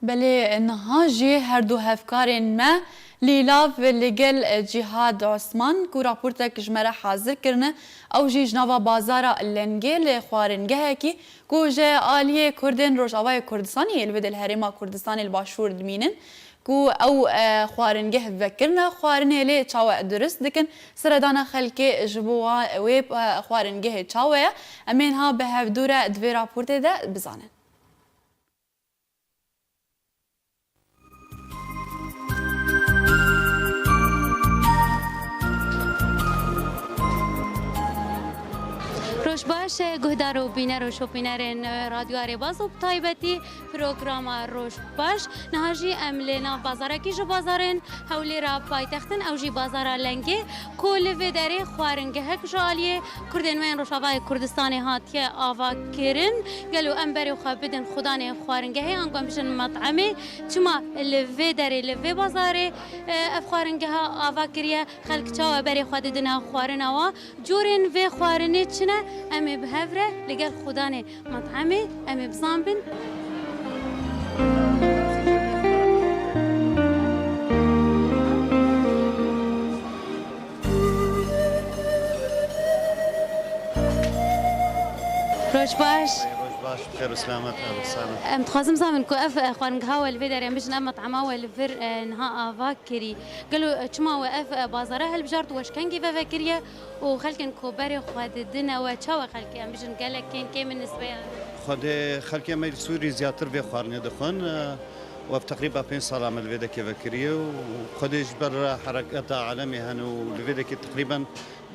بله نهاجی هر دو هفکارین ما لیلاو لگل جهاد عثمان کو راپورتک جمره حاضر کرنه او جی جناوا بازارا لنگل خوارنگه کی کو جه آلیه کردن روشاوای کردستانی الود الهرما کردستان الباشور دمینن کو او خوارنگه وکرنه خوارنه لی چاو درست دکن سردان خلک جبوا ویب خوارنگه چاوه امین ها به هفدوره دوی راپورت ده بزانن روش باش گهدار و بینر و شوپینرین رادیو آریباز و بطایبتی پروگرام روش باش نهاجی املینا بازاره کی جو بازارن حولی را پایتختن او جی بازاره لنگه کل و داره خوارنگه هک جالیه کردن وین روشاوای کردستان هاتیه آوا کرن گلو امبری و خابدن خدان خوارنگه هی انگام بشن مطعمه چما لوی داره لوی بازاره اف خوارنگه ها آوا کریه خلق چاو بری خود دنا خوارن و جورن و خوارنه چنه امي بهفره لقال خداني مطعمي امي بصامبن روش باش باش بخير وسلامات ام تخازم زامن كو اف خوان هوا الفيدر يم بجنا مطعمه والفر نها افاكري قالوا تشما واف بازاره هل بجارت واش كان كيف فاكريه وخلكن كوبري خود دنا وتشوا خلك ام بجن قال كان كي بالنسبه خود خلك ميل سوري زياتر في خوارني دخن وفي تقريبا 5 سنه من الفيدا كيف فاكريه وخد جبر حركات عالمي هنو الفيدا كي تقريبا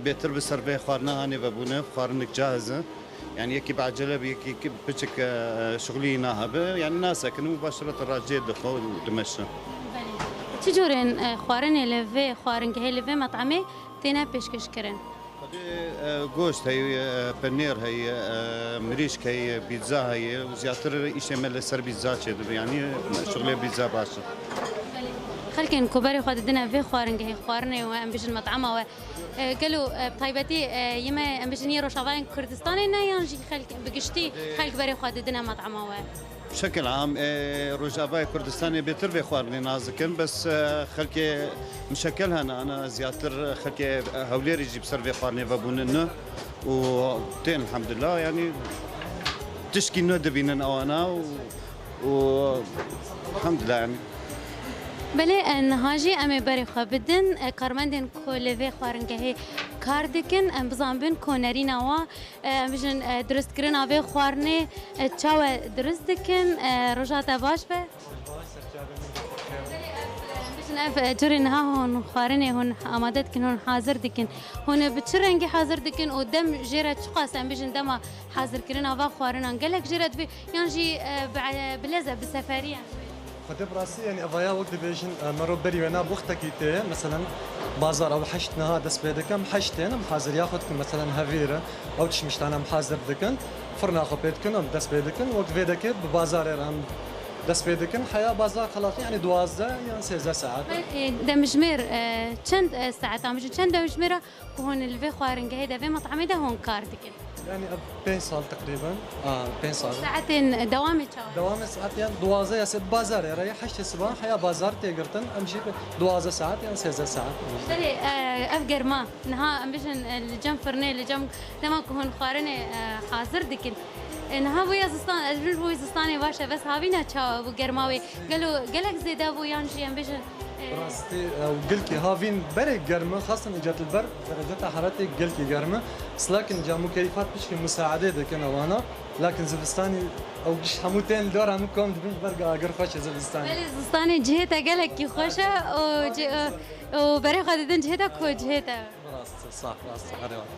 بيتر بسر في خوارنا هاني بابونه خوارنك جاهزه يعني يكي بعجله بيكي بتشك شغلي ناهبه يعني ناس كانوا مباشره راجع دخول دمشق تجورن خوارن لفي خوارن كه لفي مطعمي تينا بيشكش كرن جوشت هي بنير هي مريش هي بيتزا هي وزياتر يشمل سر بيتزا يعني شغله بيتزا باشا خلكن كباري خود دنا في خوارن كه خوارن وام بيجن مطعمه قالوا طيبتي يما ام بيجني روشافاين كردستان نيانجي خلك بقشتي خلك باري خود دنا مطعمه بشكل عام روجافاي كردستاني بيتر في خوارني نازكن بس خلكي مشكلها انا زياتر خلكي هولير يجيب سر في خوارني فابونن وتين الحمد لله يعني تشكي نود بيننا وانا والحمد لله يعني بله نهاجی امی بری خابدن کارمندن کلیه خوارنگه کاردکن ام بزنبن کنری نوا بجن درست کردن آوی خوارنه چاو درست دکن روزات باش به بجن اف جرین ها هون خوارنه هون آماده کن هون حاضر دکن هون بچرنگی حاضر دکن و دم جرات چقاس ام بجن دم حاضر کردن آوا خوارنه انگلک جرات بی یعنی بلزه بسفریه خدي براسي يعني افايا وقت بيجن مرو بري وانا بوقتك مثلا بازار او حشتنا هذا سبيدك محشتين محاضر ياخذكم مثلا هافيره او تشمشت انا محاضر دكن فرنا خبيتكن ام دس بيدكن وقت بيدك ببازار رام دس بيدكن حياه بازار خلاص يعني دوازه يعني 6 ساعات دمجمير چند ساعات عم چند دمجميره وهون الفي خوارنجه هيدا في مطعمي ده هون كاردكن يعني 5 سال تقريبا 5 سال ساعتين دوامي دوامي ساعات يعني دوازه يا ست بازار يعني حشت الصباح حياه بازار تيقرتن امشي دوازه ساعات يعني 6 ساعات شري افقر ما نها ام بيجن الجم فرني الجم دما هون خوارني حاضر دكن نها بو يزستان اجبر بو يزستاني باشا بس هابينا تشاو ابو قرماوي قالك زيد ابو يانجي ام بيجن راستي وقلكي هافين بري قرمه خاصه اجت البرد درجات حرارتي قلكي قرمه بس لكن جا مكيفات بشكل مساعده دكنا وانا لكن زفستاني او قش حموتين دور عمكم دبن برقه قرفش زفستاني زفستاني جهته قالك خوشه وبري خددن جهته كو جهته صح راست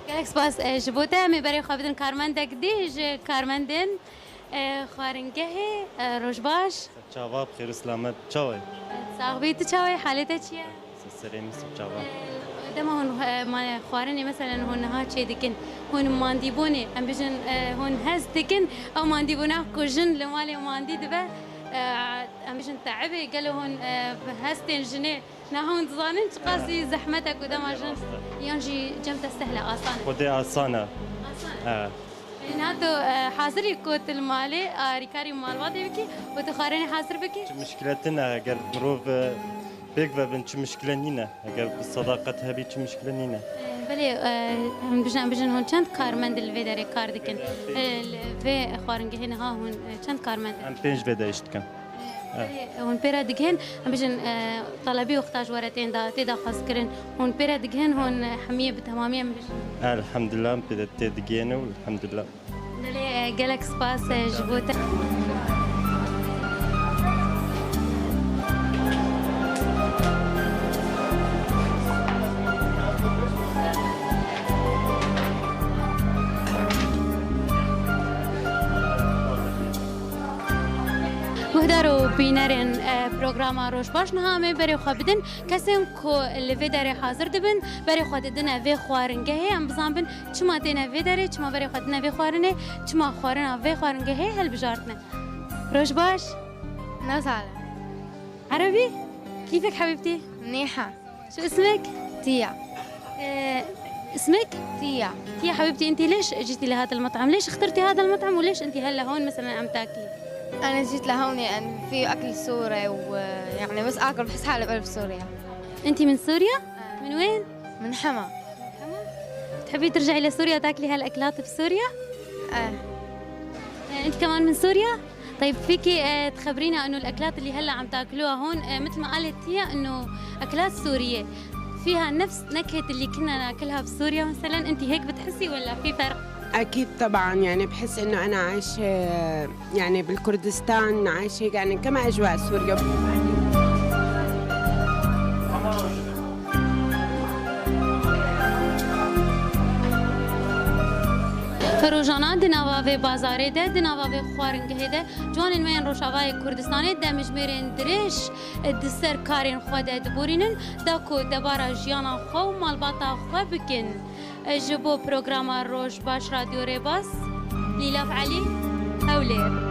قالك سباس جبوته مي بري خددن كارمندك ديج كارمندن خوارنگه روشباش چاوا بخیر سلامت چاوی صاحبی تو چاوی حالته چیه سرینی چاوا دم هون ما خوارني مثلا هون ها شيء دكن هون مانديبوني ام بيجن هون هز دكن او مانديبونا كوجن لمالي ماندي دبا ام بيجن تعبي قالوا هون هستين جنيه نهون تظانن قاسي زحمتك ودم جن ينجي جمت سهله اصلا خدي اسانه ناتو حاضر يكوت المالي ريكاري مال وادي بكي وتخارني حاضر بكي مشكلتنا اگر مروف بيك ببن چه مشكلة نينا اگر بالصداقة هبي چه مشكلة نينا بله بجن هون چند کارمند الوی داره کار دکن الوی خوارنگه هنها هون چند کارمند هم 5 بدا اشتكن هون پیرا دگهن بجن طلبی اختاج ورتين دا تدا خاص کرن هون پیرا دگهن هون حمیه بتمامیه بجن الحمد لله بدا تدقينا والحمد لله دلی گلک سپاس جبوته گهدارو بینرین پروگرام روش باش نه همه بری خواب بدن کسیم کو لوی داره حاضر دبن بری خود دن وی خوارنگه هم بزن بن چما دین وی داره چما بری خود دن وی خوارنه چما خوارن وی خوارنگه هل بجارتنه روش باش نسالة عربي كيفك حبيبتي منيحة شو اسمك تيا اسمك تيا يا حبيبتي انت ليش جيتي لهذا المطعم ليش اخترتي هذا المطعم وليش انت هلا هون مثلا عم تاكلي أنا جيت لهون لأن في أكل سوري ويعني بس آكل بحس حالي بقلب سوريا انت من سوريا من وين من حما تحبي ترجعي لسوريا تاكلي هالاكلات بسوريا آه. انت كمان من سوريا طيب فيكي تخبرينا انه الاكلات اللي هلا عم تاكلوها هون مثل ما قالت هي انه اكلات سوريه فيها نفس نكهه اللي كنا ناكلها بسوريا مثلا انت هيك بتحسي ولا في فرق أكيد طبعا يعني بحس إنه أنا عايشة يعني بالكردستان عايشة يعني كما أجواء سوريا. روزانه دناوی بازاره ده دناوی خوارنگه ده جوان من روشاوای کردستانی ده مجمرین درش دسر کارین خود دبورینن داکو دبارا جیانا خو مالباتا خو بکن جبو پروگرام روش باش رادیو ریباس لیلاف علی هولیر